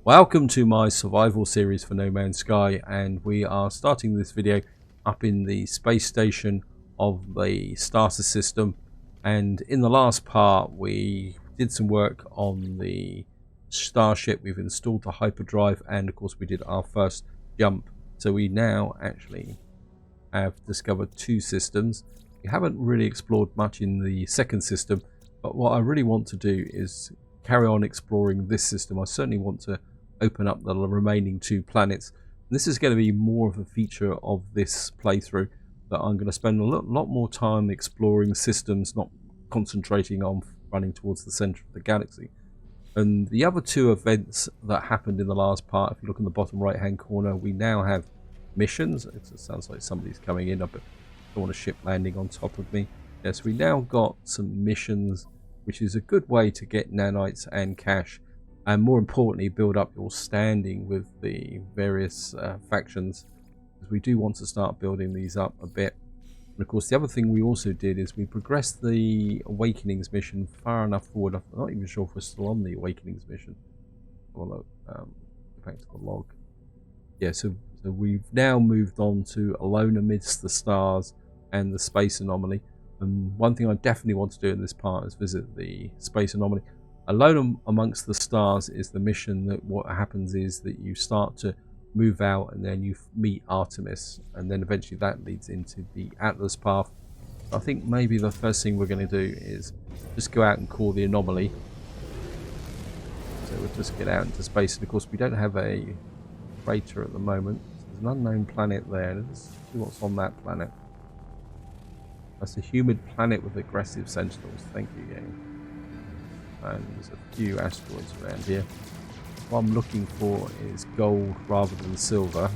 Welcome to my survival series for No Man's Sky, and we are starting this video up in the space station of the starter system. And in the last part we did some work on the starship. We've installed the hyperdrive, and of course we did our first jump. So we now actually have discovered two systems. We haven't really explored much in the second system, but what I really want to do is carry on exploring this system. I certainly want to open up the remaining two planets. And this is going to be more of a feature of this playthrough, that I'm going to spend a lot more time exploring systems, not concentrating on running towards the center of the galaxy. And the other two events that happened in the last part, if you look in the bottom right hand corner, we now have missions. It sounds like somebody's coming in. I don't want a ship landing on top of me. Yes, we now got some missions, which is a good way to get nanites and cash, and more importantly build up your standing with the various factions, because we do want to start building these up a bit. And of course the other thing we also did is we progressed the Awakenings mission far enough forward. I'm not even sure if we're still on the Awakenings mission. Well, look, go back to the log. Yeah, so we've now moved on to Alone Amidst the Stars and the Space Anomaly. And one thing I definitely want to do in this part is visit the Space Anomaly. Alone Amongst the Stars is the mission that what happens is that you start to move out and then you meet Artemis, and then eventually that leads into the Atlas path. I think maybe the first thing we're going to do is just go out and call the anomaly. So we'll just get out into space, and of course we don't have a crater at the moment. There's an unknown planet there. Let's see what's on that planet. That's a humid planet with aggressive sentinels. Thank you, game. And there's a few asteroids around here. What I'm looking for is gold rather than silver.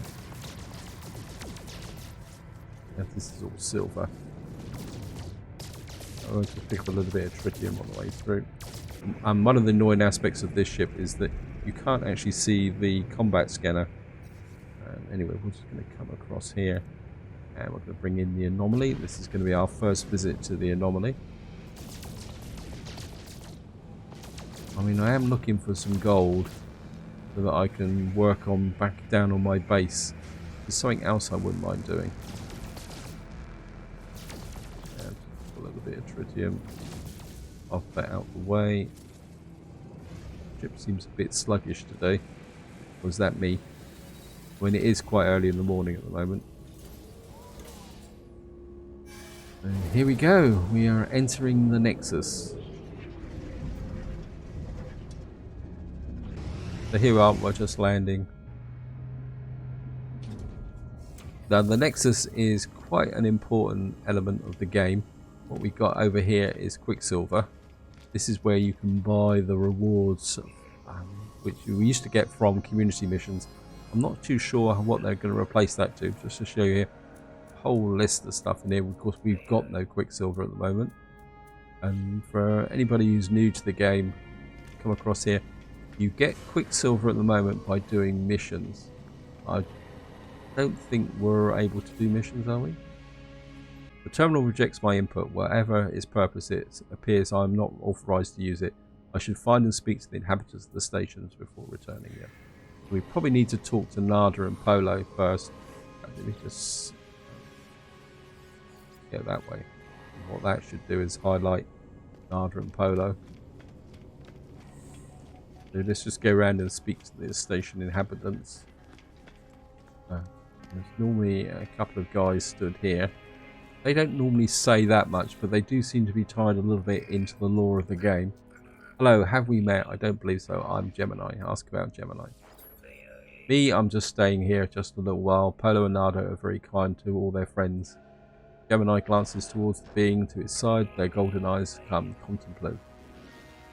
Yeah, this is all silver. I'm going to pick up a little bit of tritium on the way through. And one of the annoying aspects of this ship is that you can't actually see the combat scanner. And anyway, we're just going to come across here, and we're going to bring in the anomaly. This is going to be our first visit to the anomaly. I mean, I am looking for some gold so that I can work on back down on my base. There's something else I wouldn't mind doing. Yeah, a little bit of tritium. Off that out the way. Ship seems a bit sluggish today. Or is that me? I mean, it is quite early in the morning at the moment. And here we go. We are entering the Nexus. So here we are, we're just landing. Now the Nexus is quite an important element of the game. What we got over here is Quicksilver. This is where you can buy the rewards, which we used to get from community missions. I'm not too sure what they're going to replace that to. Just to show you here, a whole list of stuff in here. Of course we've got no Quicksilver at the moment. And for anybody who's new to the game, come across here, you get Quicksilver at the moment by doing missions. I don't think we're able to do missions, are we? The terminal rejects my input. Whatever its purpose is, appears I'm not authorized to use it. I should find and speak to the inhabitants of the stations before returning here. We probably need to talk to Nada and Polo first. Let me just go that way. And what that should do is highlight Nada and Polo. So let's just go around and speak to the station inhabitants. There's normally a couple of guys stood here. They don't normally say that much, but they do seem to be tied a little bit into the lore of the game. Hello, have we met? I don't believe so. I'm Gemini. Ask about Gemini. Me, I'm just staying here just a little while. Polo and Nada are very kind to all their friends. Gemini glances towards the being to its side. Their golden eyes come contemplative.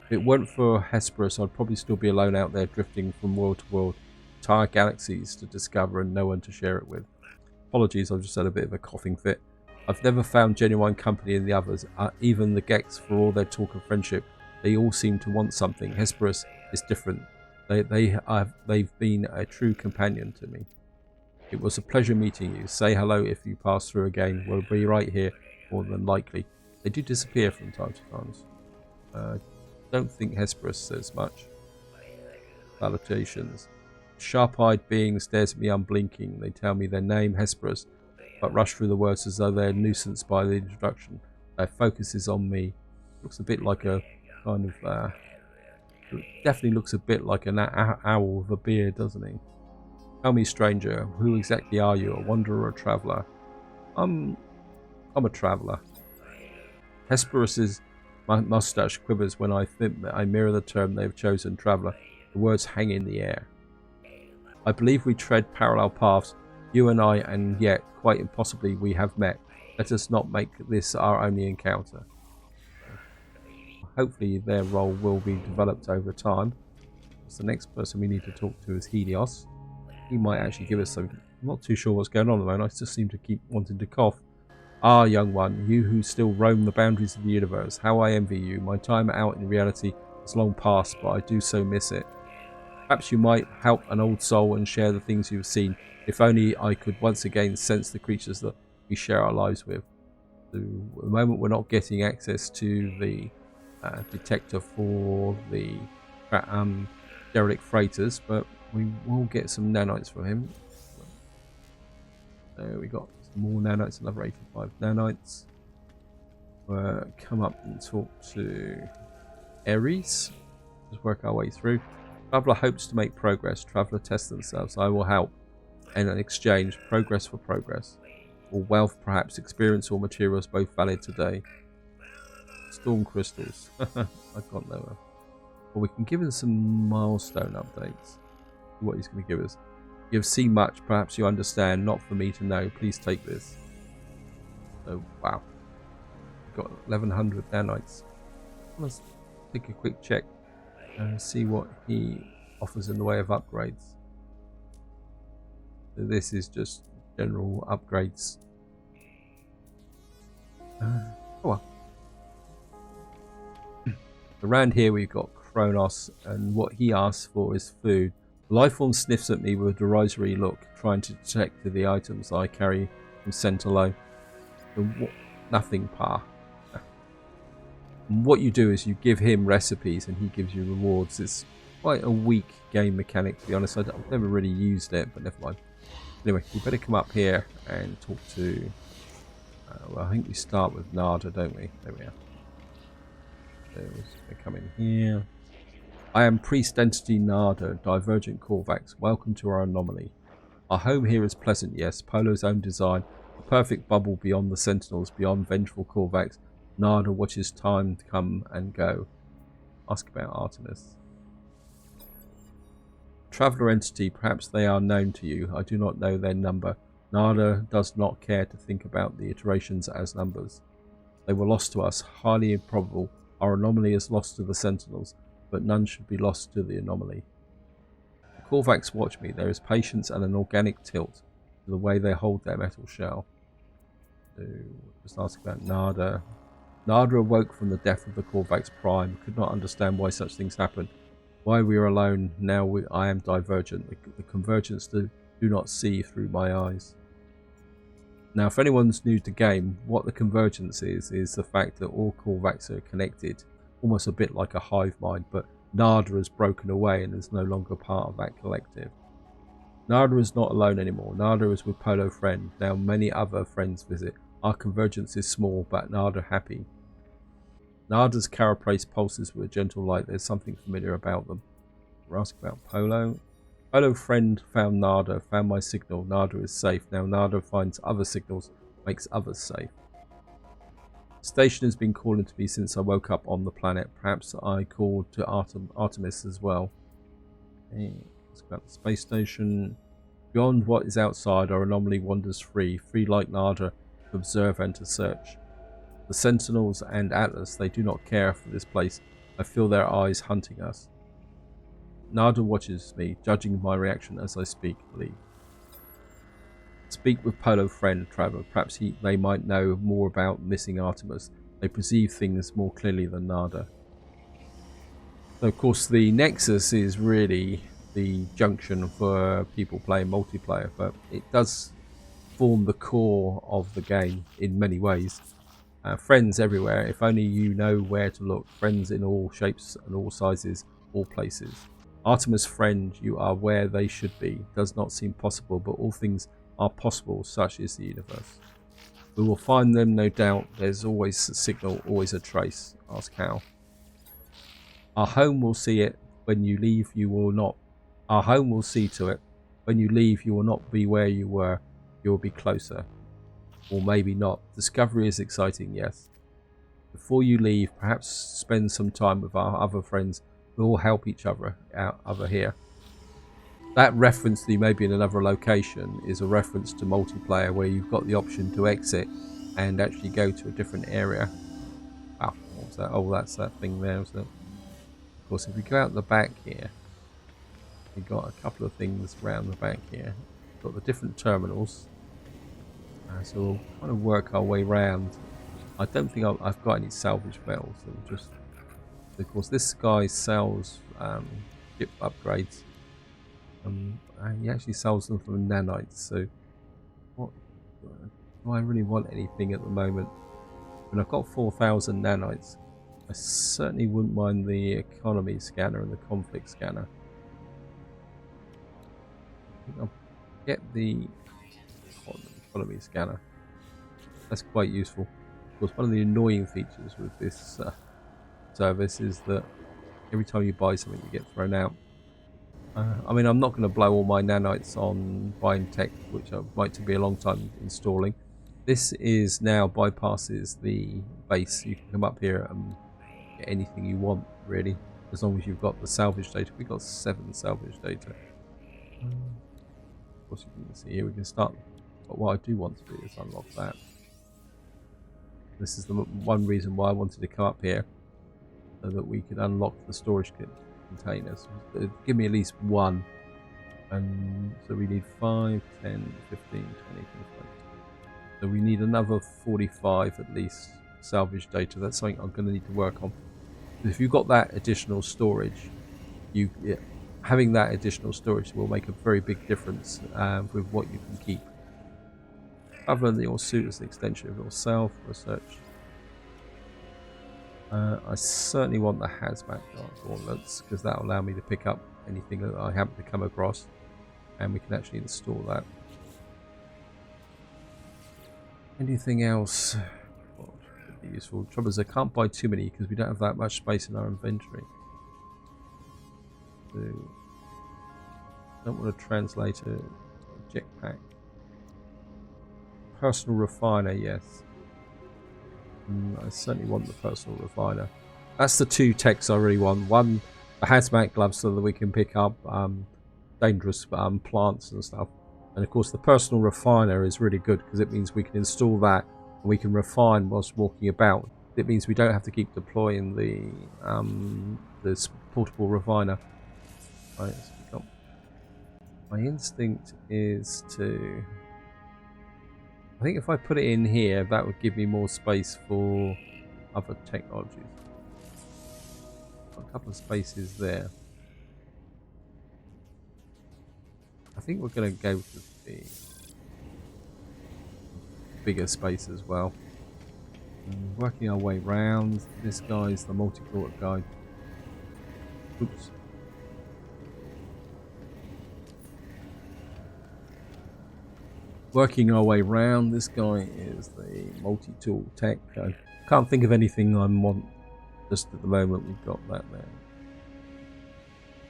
If it weren't for Hesperus, I'd probably still be alone out there drifting from world to world. Entire galaxies to discover and no one to share it with. Apologies, I've just had a bit of a coughing fit. I've never found genuine company in the others, even the Gex, for all their talk of friendship. They all seem to want something. Hesperus is different. They've been a true companion to me. It was a pleasure meeting you. Say hello if you pass through again. We'll be right here, more than likely. They do disappear from time to time. Don't think Hesperus says much. salutations. A sharp-eyed being stares at me unblinking. They tell me their name, Hesperus, but rush through the words as though they're nuisance by the introduction. Their focus is on me. Looks a bit like a kind of... definitely looks a bit like an owl with a beard, doesn't he? Tell me, stranger, who exactly are you? A wanderer or a traveller? I'm a traveller. Hesperus's moustache quivers when I think that I mirror the term they have chosen, traveller. The words hang in the air. I believe we tread parallel paths, you and I, and yet, quite impossibly, we have met. Let us not make this our only encounter. Hopefully their role will be developed over time. So the next person we need to talk to is Helios. He might actually give us something. I'm not too sure what's going on at the moment. I just seem to keep wanting to cough. Ah, young one, you who still roam the boundaries of the universe, how I envy you. My time out in reality has long passed, but I do so miss it. Perhaps you might help an old soul and share the things you've seen. If only I could once again sense the creatures that we share our lives with. So, at the moment we're not getting access to the detector for the derelict freighters, but we will get some nanites from him. So we got some more nanites, another 85 nanites. Come up and talk to Ares. Just work our way through. Traveller hopes to make progress. Traveller tests themselves. I will help. And in exchange, progress for progress. Or wealth, perhaps experience or materials, both valid today. Storm crystals. I've got nowhere. Well, we can give him some milestone updates. What he's going to give us. You have seen much, perhaps you understand. Not for me to know. Please take this. Oh, wow. We've got 1100 nanites. Let's take a quick check and see what he offers in the way of upgrades. So this is just general upgrades. Oh well. Around here we've got Kronos, and what he asks for is food. The lifeform sniffs at me with a derisory look, trying to detect the items I carry from sent alone. Nothing, pa. And what you do is you give him recipes and he gives you rewards. It's quite a weak game mechanic, to be honest. I've never really used it, but never mind. Anyway, we better come up here and talk to... well, I think we start with Nada, don't we? There we are. So they come in here. I am Priest Entity Nada, Divergent Corvax. Welcome to our anomaly. Our home here is pleasant, yes. Polo's own design. A perfect bubble beyond the Sentinels, beyond vengeful Corvax. Nada watches time come and go. Ask about Artemis. Traveller entity, perhaps they are known to you. I do not know their number. Nada does not care to think about the iterations as numbers. They were lost to us, highly improbable. Our anomaly is lost to the Sentinels, but none should be lost to the anomaly. The Corvax watch me. There is patience and an organic tilt to the way they hold their metal shell. So, just ask about Nada. Nada awoke from the death of the Corvax Prime. Could not understand why such things happened. Why we are alone. Now I am divergent. The convergence do not see through my eyes. Now, if anyone's new to game, what the convergence is the fact that all Corvax are connected, almost a bit like a hive mind, but Nada has broken away and is no longer part of that collective. Nada is not alone anymore. Nada is with Polo friend. Now many other friends visit. Our convergence is small, but Nada happy. Nada's carapace pulses with a gentle light. There's something familiar about them. We're asking about Polo. Polo friend found Nada, found my signal. Nada is safe. Now Nada finds other signals, makes others safe. The station has been calling to me since I woke up on the planet. Perhaps I called to Artemis as well. Okay, let's go about the space station. Beyond what is outside, our anomaly wanders free like Nada, to observe and to search. The Sentinels and Atlas, they do not care for this place. I feel their eyes hunting us. Nada watches me, judging my reaction as I speak. Leave. Speak with Polo friend, Traveller. Perhaps they might know more about missing Artemis. They perceive things more clearly than Nada. So, of course, the Nexus is really the junction for people playing multiplayer, but it does form the core of the game in many ways. Friends everywhere, if only you know where to look. Friends in all shapes and all sizes, all places. Artemis' friend, you are where they should be. Does not seem possible, but all things are possible. Such is the universe. We will find them, no doubt. There's always a signal, always a trace. Ask how. Our home will see it. When you leave, you will not. Our home will see to it. When you leave, you will not be where you were. You will be closer. Or maybe not. Discovery is exciting, yes. Before you leave, perhaps spend some time with our other friends. We'll all help each other out over here. That reference that you may be in another location is a reference to multiplayer, where you've got the option to exit and actually go to a different area. Wow, what was that? Oh, that's that thing there, isn't it? Of course, if we go out the back here, we've got a couple of things around the back here. We've got the different terminals. So we'll kind of work our way around. I don't think I've got any salvage bells. So just, of course, this guy sells ship upgrades. And he actually sells them from nanites. So, what do I really want anything at the moment? When I've got 4,000 nanites, I certainly wouldn't mind the economy scanner and the conflict scanner. I think I'll get the economy scanner. That's quite useful. Of course, one of the annoying features with this service is that every time you buy something, you get thrown out. I mean, I'm not going to blow all my nanites on buying tech, which might be a long time installing. This is now bypasses the base. You can come up here and get anything you want, really, as long as you've got the salvage data. We've got 7 salvage data. Of course, you can see here we can start. But what I do want to do is unlock that. This is the one reason why I wanted to come up here, so that we could unlock the storage containers. Give me at least one. And so we need 5, 10, 15, 20, 25. So we need another 45 at least salvage data. That's something I'm going to need to work on. If you've got that additional storage, having that additional storage will make a very big difference with what you can keep. Other than your suit as an extension of yourself, research. I certainly want the hazmat gauntlets, because that will allow me to pick up anything that I happen to come across, and we can actually install that. Anything else would be useful? The trouble is I can't buy too many because we don't have that much space in our inventory. So, don't want to translate a jetpack. Personal refiner, yes. I certainly want the personal refiner. That's the 2 techs I really want. One, the hazmat gloves, so that we can pick up dangerous plants and stuff. And of course the personal refiner is really good because it means we can install that and we can refine whilst walking about. It means we don't have to keep deploying the portable refiner. Right, so my instinct is to... I think if I put it in here, that would give me more space for other technologies. Got a couple of spaces there. I think we're going to go with the bigger space as well. And working our way around. This guy's the multi-port guy. Oops. Working our way round, this guy is the multi-tool tech. I can't think of anything I want just at the moment. We've got that there.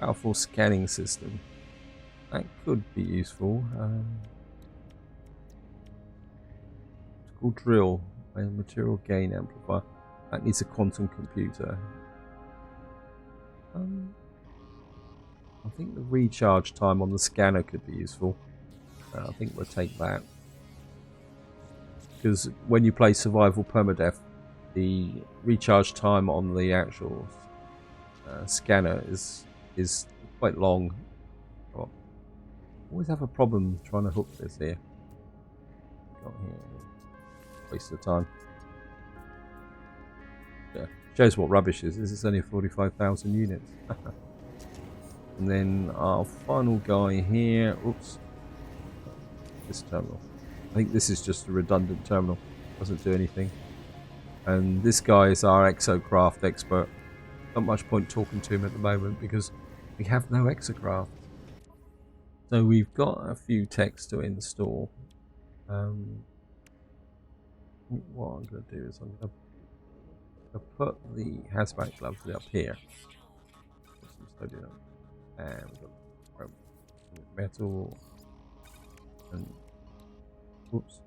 Powerful scanning system. That could be useful. It's called drill. A material gain amplifier. That needs a quantum computer. I think the recharge time on the scanner could be useful. I think we'll take that, because when you play survival permadeath, the recharge time on the actual scanner is quite long. Oh, always have a problem trying to hook this here. Got here. Waste of time. Yeah, shows what rubbish is. This is only 45,000 units. And then our final guy here. Oops. This terminal. I think this is just a redundant terminal. Doesn't do anything. And this guy is our exocraft expert. Not much point talking to him at the moment because We have no exocraft. So we've got a few techs to install. What I'm going to do is I'm going to put the hazmat gloves up here. Put some sodium, and we've got metal, and whoops,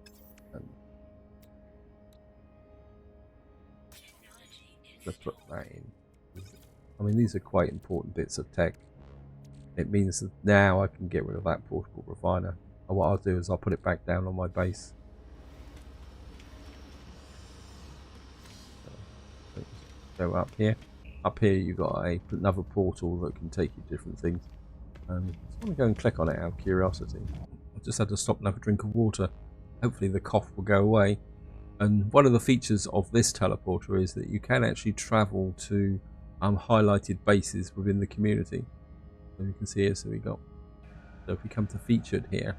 and to put that in. I mean, these are quite important bits of tech. It means that now I can get rid of that portable refiner. And what I'll do is I'll put it back down on my base. So go up here. Up here you've got another portal that can take you to different things. I just want to go and click on it out of curiosity. I just had to stop and have a drink of water. Hopefully the cough will go away. And one of the features of this teleporter is that you can actually travel to highlighted bases within the community. So you can see here, so if we come to featured here,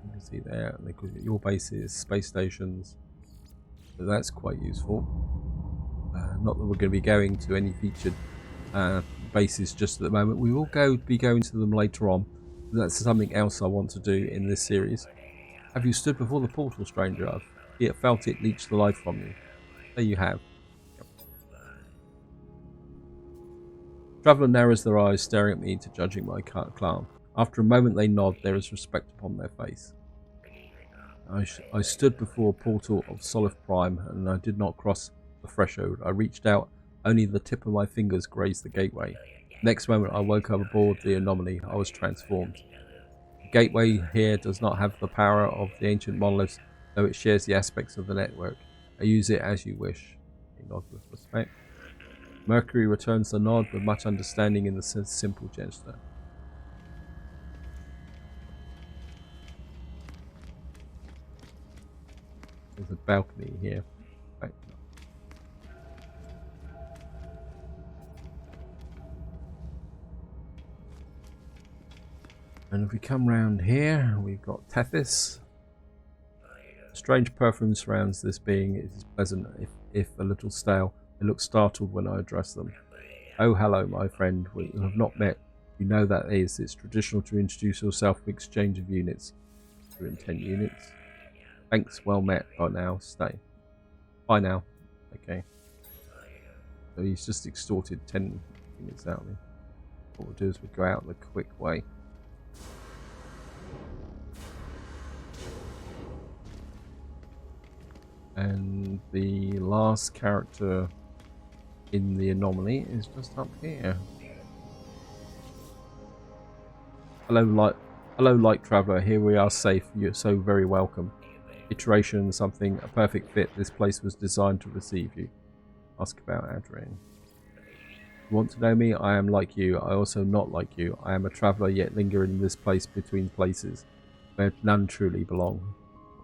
you can see there, and they call it your bases, space stations. So that's quite useful. Not that we're going to be going to any featured bases just at the moment. We will be going to them later on. That's something else I want to do in this series. Have you stood before the portal, stranger? I've felt it leech the life from you. There you have. Traveller narrows their eyes, staring at me to judging my calm. After a moment they nod, there is respect upon their face. I stood before a portal of Solif Prime, and I did not cross the threshold. I reached out, only the tip of my fingers grazed the gateway. Next moment I woke up aboard the anomaly. I was transformed. The gateway here does not have the power of the ancient monoliths, though it shares the aspects of the network. I use it as you wish. He nods with respect. Mercury returns the nod with much understanding in the simple gesture. There's a balcony here. Right. And if we come round here, we've got Tethys. A strange perfume surrounds this being. It is pleasant, if a little stale. They look startled when I address them. Oh, hello, my friend. We have not met. You know that is. It's traditional to introduce yourself with exchange of units. You're in 10 units. Thanks, well met. By now, stay. Bye now. Okay. So he's just extorted 10 units out of me. What we'll do is we'll go out the quick way. And the last character in the anomaly is just up here. Hello, light traveller. Here we are safe. You're so very welcome. Iteration something, a perfect fit. This place was designed to receive you. Ask about Adrian. You want to know me? I am like you. I also not like you. I am a traveller yet lingering in this place between places where none truly belong.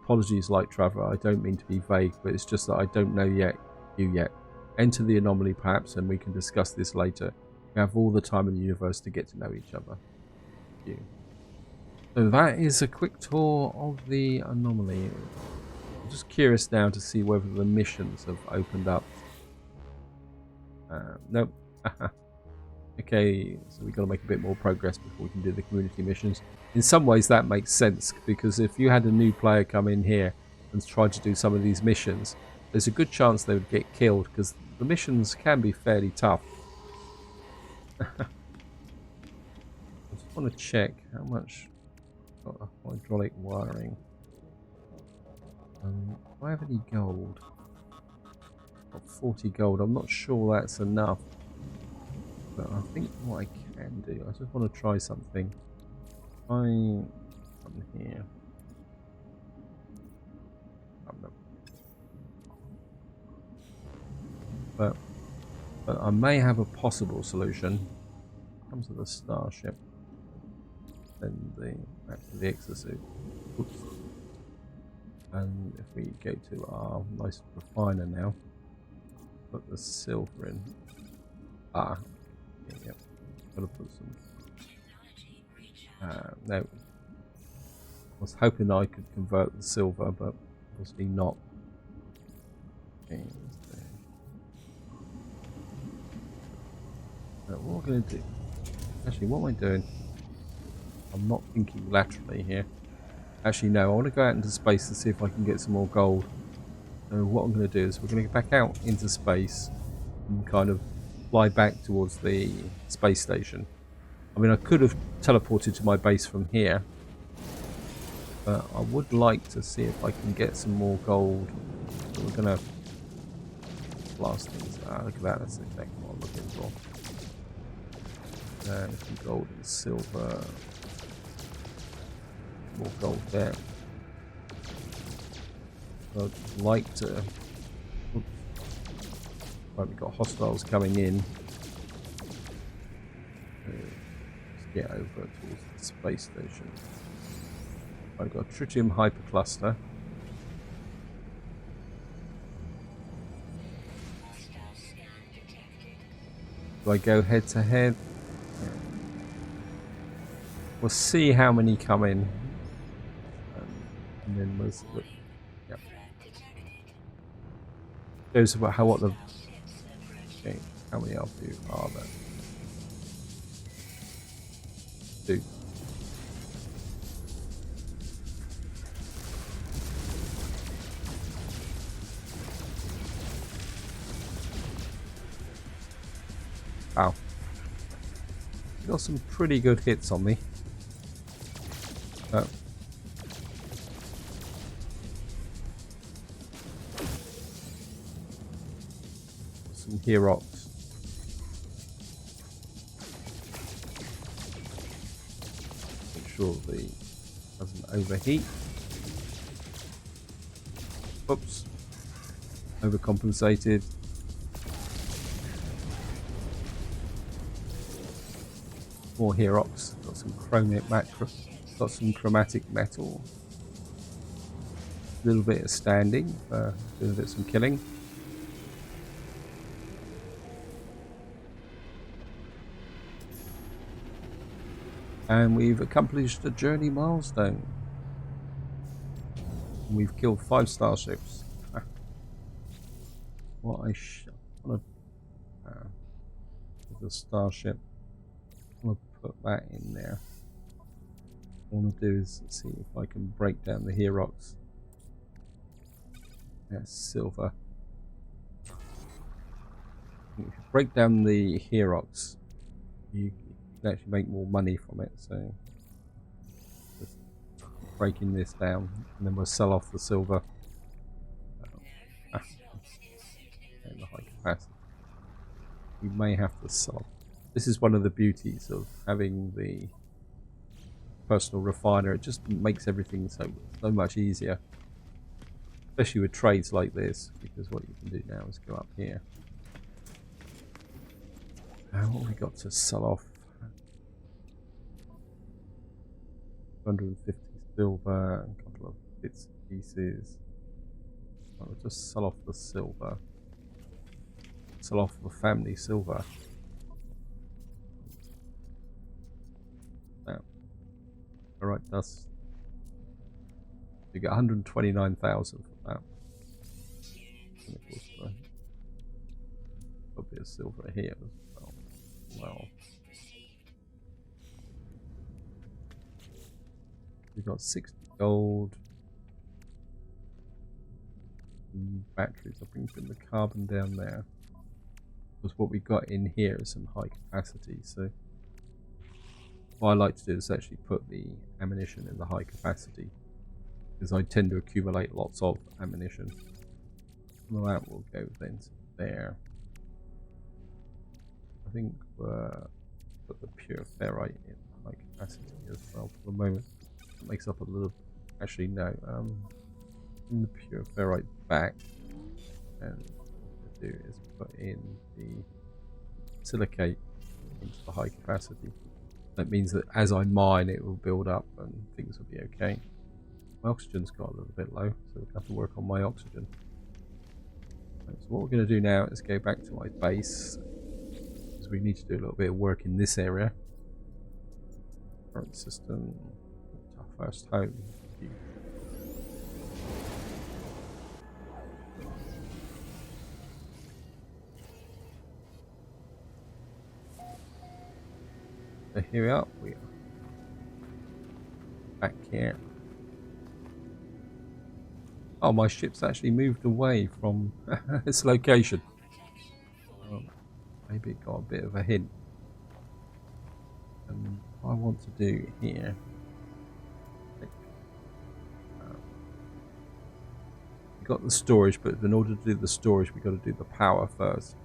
Apologies, light traveller. I don't mean to be vague, but it's just that I don't know you yet. Enter the anomaly perhaps, and we can discuss this later. We have all the time in the universe to get to know each other. Thank you. So that is a quick tour of the anomaly. I'm just curious now to see whether the missions have opened up. Nope. Okay, so we've got to make a bit more progress before we can do the community missions. In some ways that makes sense, because if you had a new player come in here and try to do some of these missions, there's a good chance they would get killed, because the missions can be fairly tough. I just want to check how much hydraulic wiring. Do I have any gold? Got 40 gold. I'm not sure that's enough, but I think what I can do, I just want to try something. I'm here. But I may have a possible solution. Comes to the starship. Then back to the exosuit. Oops. And if we go to our nice refiner now, put the silver in. Yep. Gotta put some. No. I was hoping I could convert the silver, but obviously not. Okay, what we're going to do Actually, what am I doing? I'm not thinking laterally here. Actually, no, I want to go out into space to see if I can get some more gold. So what I'm going to do is we're going to go back out into space and kind of fly back towards the space station. I mean, I could have teleported to my base from here, but I would like to see if I can get some more gold. So we're going to blast things. Look at that, that's exactly what I'm looking for. Some gold and silver. More gold there. I'd like to... Oops. Right, we've got hostiles coming in. Let's get over towards the space station. I've got a tritium hypercluster. Do I go head to head? Yeah. We'll see how many come in. And then we'll look. Yep. Shows about how what the... Okay, how many of you are there? 2. Wow. You got some pretty good hits on me. Some Herox. Make sure the doesn't overheat. Oops. Overcompensated. More Herox. Got some got some chromatic metal. A little bit of standing, doing a bit of some killing. And we've accomplished a journey milestone. We've killed 5 starships. What I want to the starship. I want to put that in there. What I want to do is see if I can break down the Herox. That's silver. If you break down the Herox, you can actually make more money from it. So just breaking this down, and then we'll sell off the silver and the high capacity. You may have to sell off. This is one of the beauties of having the personal refiner. It just makes everything so much easier, especially with trades like this, because what you can do now is go up here. What have we got to sell off? 150 silver, a couple of bits and pieces. I'll just sell off the silver. Sell off the family silver. Now, alright, dust. You get 129,000 for that. And of course, there'll be a silver here as well. Well, we've got 60 gold. Batteries. I'll bring the carbon down there. Because what we got in here is some high capacity. So what I like to do is actually put the ammunition in the high capacity, because I tend to accumulate lots of ammunition. Well, that will go then to there. I think we'll put the pure ferrite in high capacity as well for the moment. It makes up a little. Actually, no. Bring the pure ferrite back, and what we'll do is put in the silicate into the high capacity. That means that as I mine, it will build up and things will be okay. My oxygen's got a little bit low, so we'll have to work on my oxygen. So what we're going to do now is go back to my base, because we need to do a little bit of work in this area. Current system, our first home. The here we are. We are back here. Oh, my ship's actually moved away from its location. Maybe it got a bit of a hint. And what I want to do here. We've got the storage, but in order to do the storage, we've got to do the power first.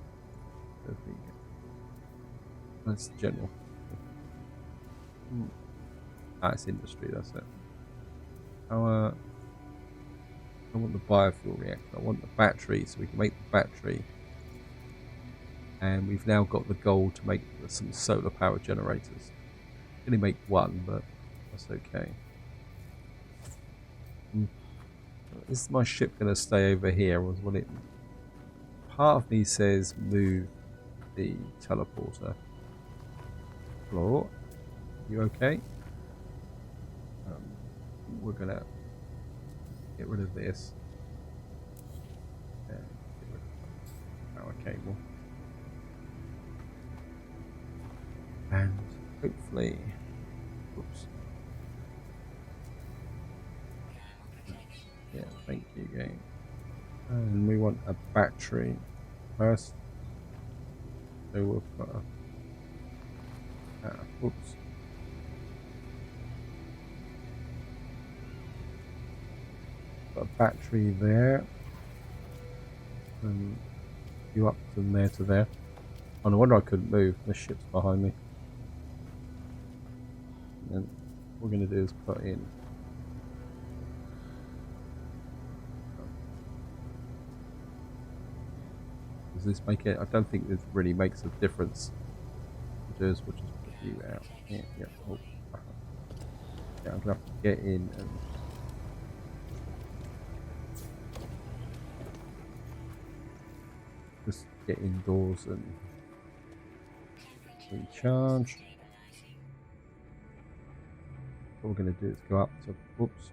That's general. It's industry, that's it. I want the biofuel reactor. I want the battery, so we can make the battery. And we've now got the goal to make some solar power generators. Only make one, but that's okay. Is my ship going to stay over here, or will it? Part of me says move the teleporter. Hello, you okay? We're gonna get rid of this. And get rid of the power cable. And hopefully, oops. Yeah, thank you, game. And we want a battery first. So we'll put a, oops. Got a battery there. And you up from there to there. Oh, no wonder I couldn't move. The ship's behind me. And then what we're going to do is put in. Does this make it? I don't think this really makes a difference. We'll just put you out. Yeah, yeah. Oh. Yeah, I'm going to have to get in and. Just get indoors and recharge. What we're going to do is go up to, whoops.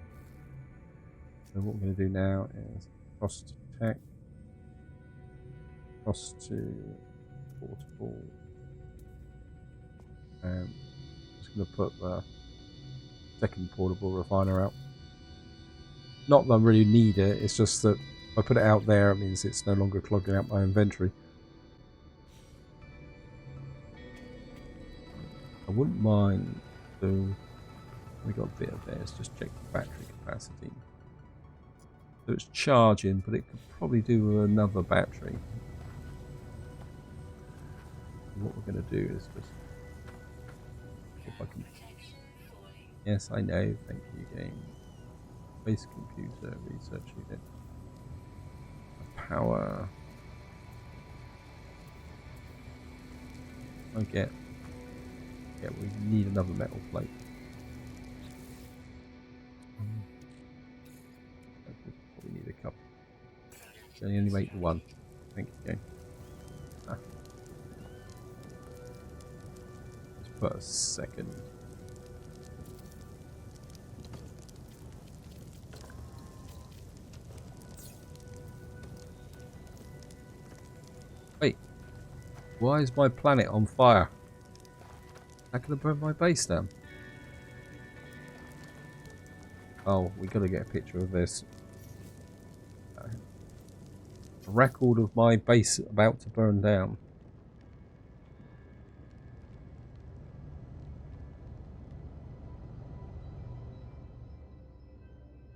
So what we're going to do now is cross to tech, cross to portable, and I'm just going to put the second portable refiner out. Not that I really need it, it's just that if I put it out there, it means it's no longer clogging up my inventory. I wouldn't mind, so we got a bit of there. Let's just check the battery capacity. So it's charging, but it could probably do with another battery. And what we're going to do is just see if I can. Yes, I know. Thank you, game. Space computer research unit. Power. I get. Yeah, we need another metal plate. We need a couple. So you only make the one. Thank you, game. Let's put a second. Wait. Why is my planet on fire? How can I burn my base down? Oh, we got to get a picture of this. A record of my base about to burn down.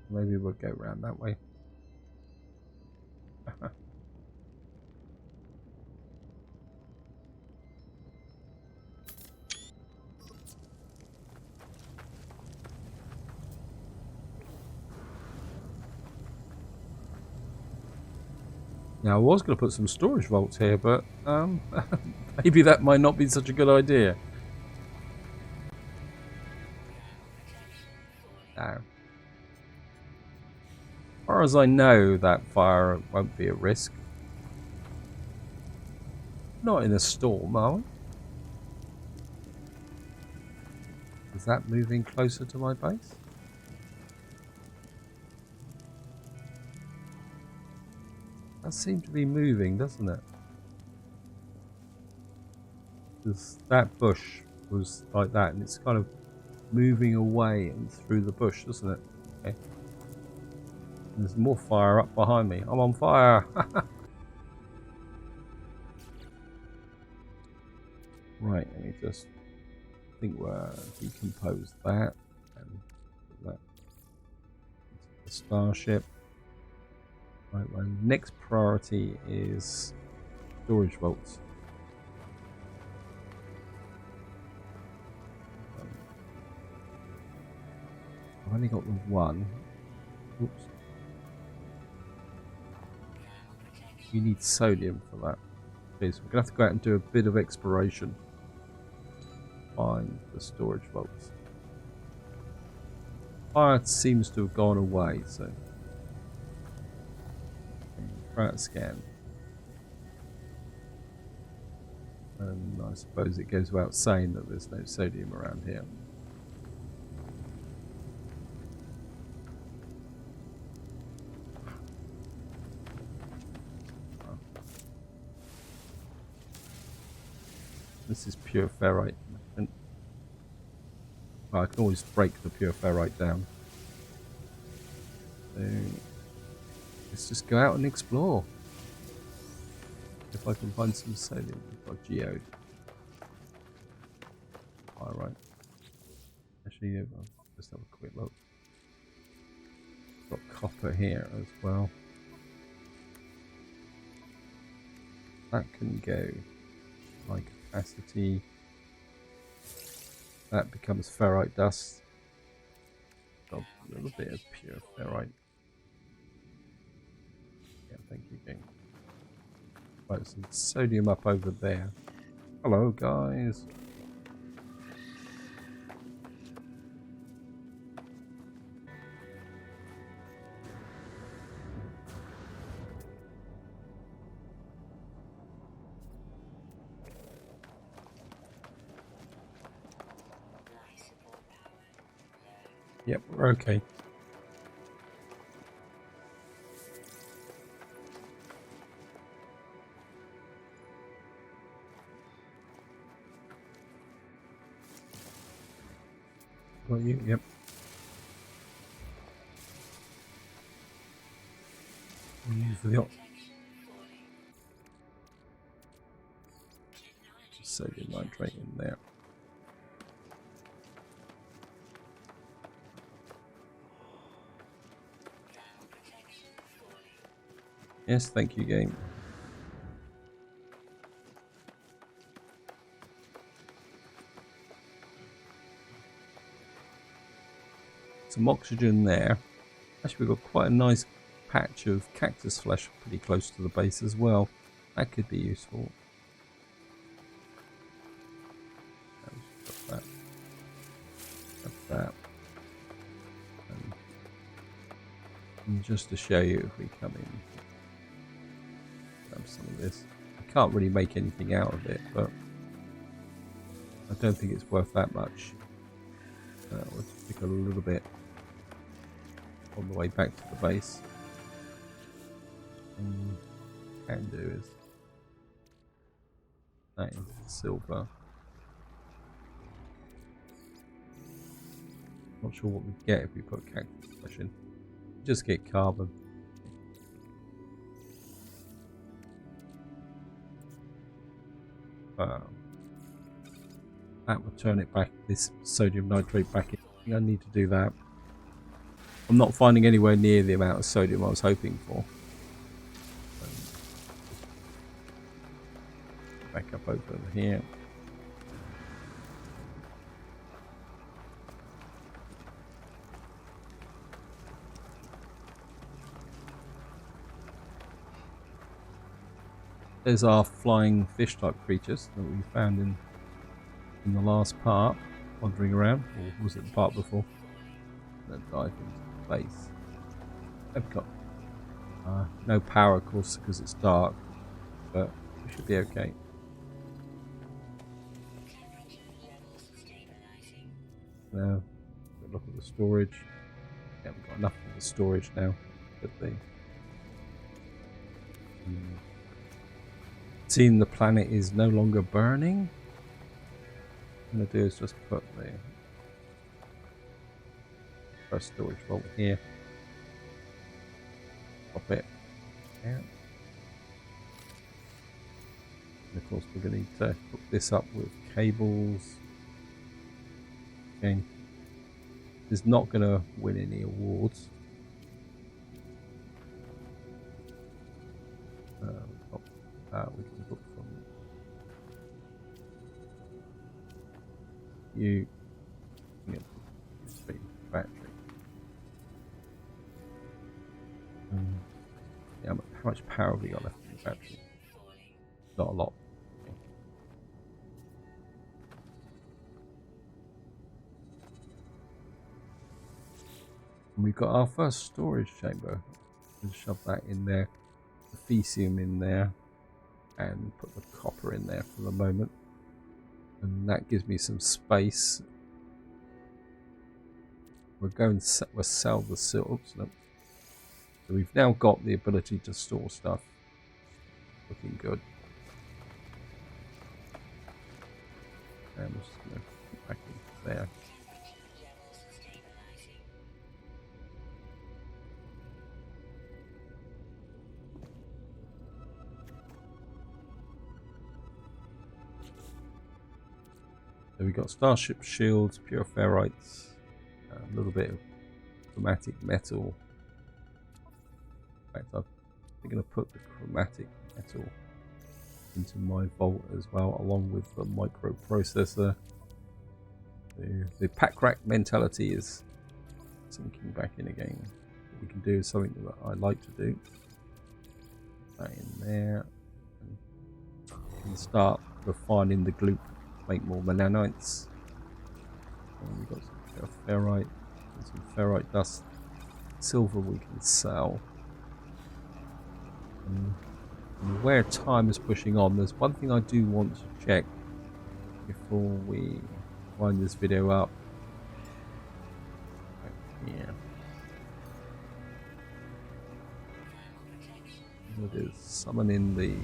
Maybe we'll go around that way. Now I was going to put some storage vaults here, but maybe that might not be such a good idea. No. As far as I know, that fire won't be a risk. Not in a storm, are we? Is that moving closer to my base? That seems to be moving, doesn't it? Because that bush was like that, and it's kind of moving away and through the bush, doesn't it? Okay. And there's more fire up behind me. I'm on fire. Right, let me just think we'll decompose that and put that into the starship. Right, my next priority is storage vaults. I've only got the one. Oops. You need sodium for that. Okay, so we're going to have to go out and do a bit of exploration. Find the storage vaults. Fire seems to have gone away, so try out a scan. And I suppose it goes without saying that there's no sodium around here. This is pure ferrite. And well, I can always break the pure ferrite down. So let's just go out and explore. If I can find some sodium or geode. Alright. Actually, I'll just have a quick look. Got copper here as well. That can go high capacity. That becomes ferrite dust. Got a little bit of pure ferrite. Yeah, thank you, King. Right, some sodium up over there. Hello, guys. Yep, we're okay. Got you, yep. Sodium nitrate in there. Yes, thank you, game. Some oxygen there. Actually, we've got quite a nice patch of cactus flesh pretty close to the base as well. That could be useful. That. That. And just to show you, if we come in, grab some of this. I can't really make anything out of it, but I don't think it's worth that much. We'll stick a little bit on the way back to the base. Can do is that into silver. Not sure what we get if we put cactus flesh in. Just get carbon. That will turn it back, this sodium nitrate back in. I think I need to do that. I'm not finding anywhere near the amount of sodium I was hoping for. Back up over here. There's our flying fish type creatures that we found in the last part, wandering around, or was it the part before? Then dive into the base. They've got no power, of course, because it's dark, but we should be okay. Now, look at the storage. Yeah, we've got enough of the storage now. Could be. Seeing the planet is no longer burning. I'm going to do is just put the first storage vault here. Pop it out. And of course we're going to need to hook this up with cables. Okay. This is not going to win any awards. We can book from you. Battery. Yeah, how much power have we got left in the battery? Not a lot. Okay. And we've got our first storage chamber. We'll shove that in there, the Fecium in there, and put the copper in there for the moment. And that gives me some space. We'll go and we'll sell the silk. So we've now got the ability to store stuff. Looking good. And we're just going to put back in there. So we've got starship shields, pure ferrites, a little bit of chromatic metal. In fact, I'm going to put the chromatic metal into my vault as well, along with the microprocessor. The pack rack mentality is sinking back in again. What we can do is something that I like to do. Put that in there. And we can start refining the gloop to make more nanites. And we've got some ferrite and some ferrite dust. Silver we can sell. And where time is pushing on, there's one thing I do want to check before we wind this video up. Yeah. It is summoning the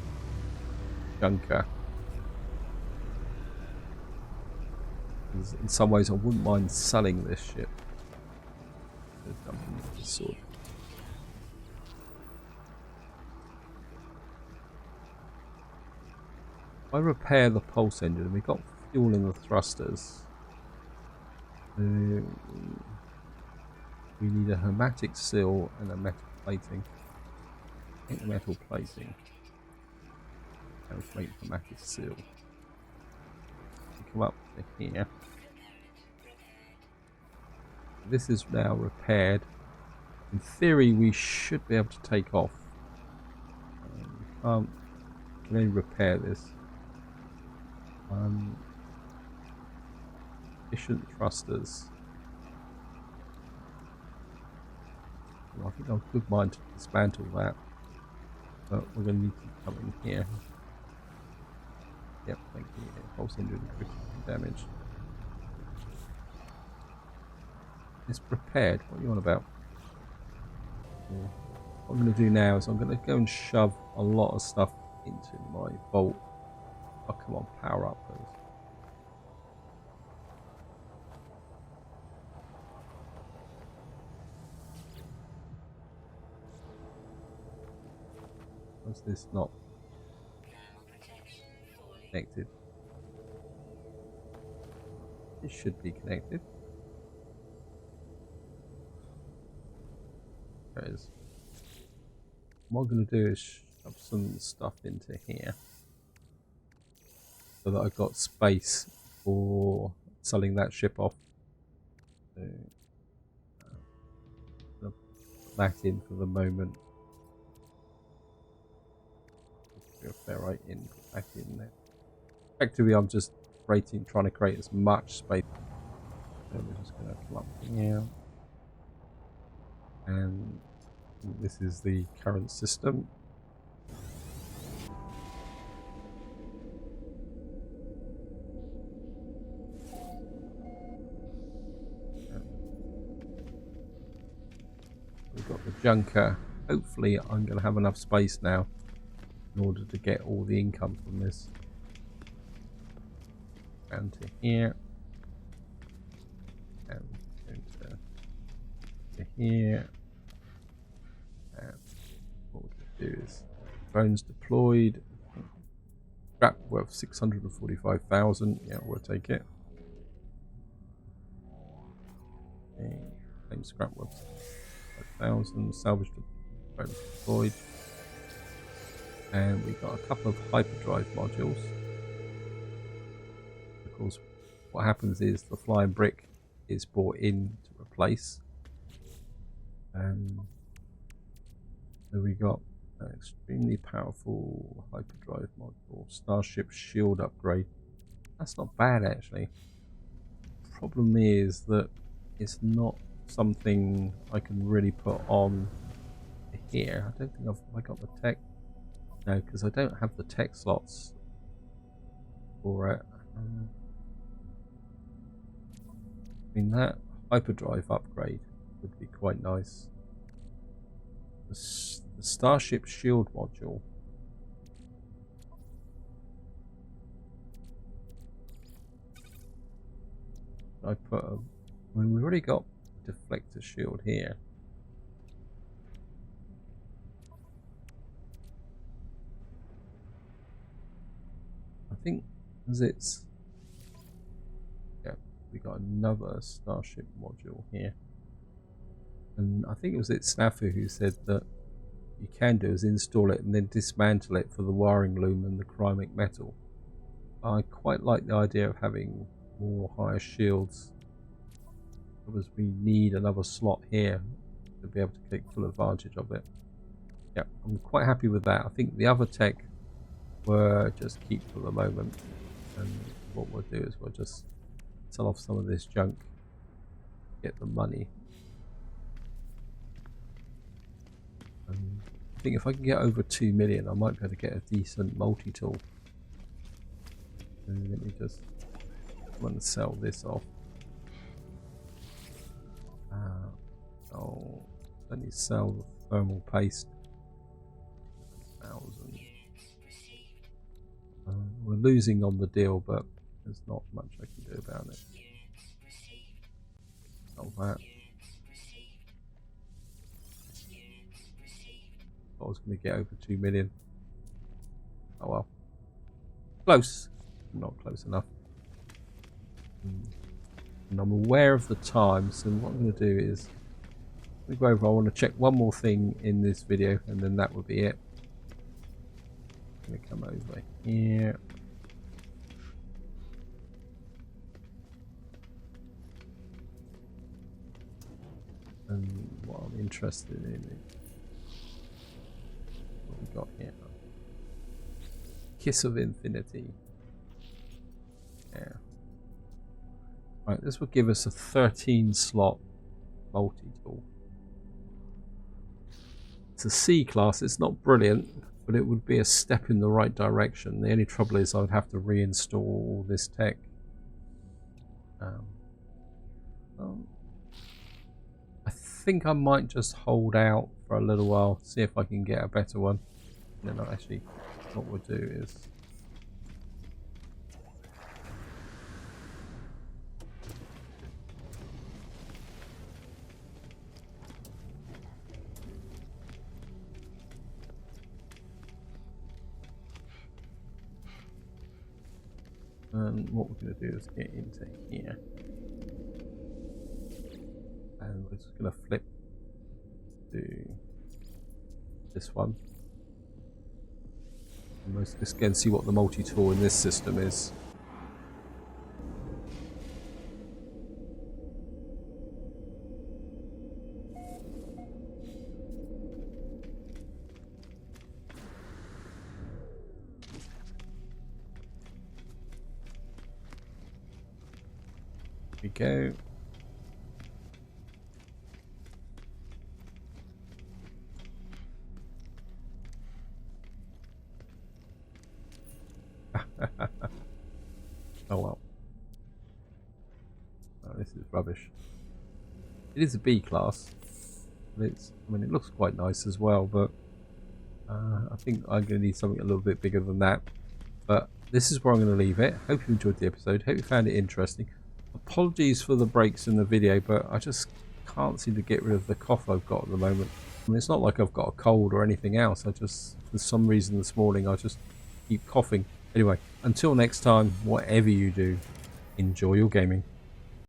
junker. In some ways I wouldn't mind selling this ship. Sword. If I repair the pulse engine, we've got fuel in the thrusters. We need a hermetic seal and a metal plating. I think metal plating. Metal plate, hermetic seal. We come up to here. This is now repaired. In theory, we should be able to take off. We can only repair this. Efficient thrusters. Well, I think I've good mind to dismantle that, but we're going to need to come in here. Yep, thank you. Pulse engine critically damaged. It's repaired. What are you on about? Yeah. What I'm going to do now is I'm going to go and shove a lot of stuff into my vault. Oh, come on, power up, please. Was this not connected? It should be connected. There it is. What I'm going to do is shove some stuff into here so that I've got space for selling that ship off. So, put that in for the moment. Put a ferrite in, put back in there. Effectively, I'm just trying to create as much space. So we're just going to come up here. And this is the current system. We've got the junker. Hopefully I'm going to have enough space now in order to get all the income from this. Down to here. And going to here. And what we're going to do is drones deployed. Scrap worth 645,000. Yeah, we'll take it. Okay. Same scrap worth 5,000. Salvage drones deployed. And we got a couple of hyperdrive modules. Of course, what happens is the flying brick is brought in to replace. So we got an extremely powerful hyperdrive module, Starship Shield upgrade. That's not bad actually. Problem is that it's not something I can really put on here. I don't think I got the tech. No, because I don't have the tech slots for it. I mean, that hyperdrive upgrade would be quite nice. The Starship Shield module. I put a... I mean, we've already got a deflector shield here. I think as it's... Yeah, we got another Starship module here. And I think it was Snafu who said that you can do is install it and then dismantle it for the wiring loom and the chromic metal. I quite like the idea of having more higher shields, because we need another slot here to be able to take full advantage of it. Yeah, I'm quite happy with that. I think the other tech we'll just keep for the moment, and what we'll do is we'll just sell off some of this junk, get the money. I think if I can get over 2 million, I might be able to get a decent multi-tool. So let me just want to sell this off. Oh, let me sell the thermal paste. 1,000. We're losing on the deal, but there's not much I can do about it. Sell that. I was going to get over 2 million. Oh well. Close. Not close enough. And I'm aware of the time, so what I'm going to do is we go over. I want to check one more thing in this video, and then that will be it. I'm going to come over here. And what I'm interested in is what we got here. Kiss of Infinity. Yeah. Right, this will give us a 13 slot multi-tool. It's a C class, it's not brilliant, but it would be a step in the right direction. The only trouble is I would have to reinstall all this tech. I think I might just hold out for a little while, see if I can get a better one. And then actually what we'll do is what we're going to do is get into here, and we're just going to flip to this one, and let's just again see what the multi-tool in this system is. We go. Oh well. Oh, this is rubbish. It is a B class. But it's, I mean, it looks quite nice as well, but I think I'm going to need something a little bit bigger than that. But this is where I'm going to leave it. Hope you enjoyed the episode. Hope you found it interesting. Apologies for the breaks in the video, but I just can't seem to get rid of the cough I've got at the moment. I mean, it's not like I've got a cold or anything else. I just, for some reason this morning, I just keep coughing. Anyway, until next time, whatever you do, enjoy your gaming.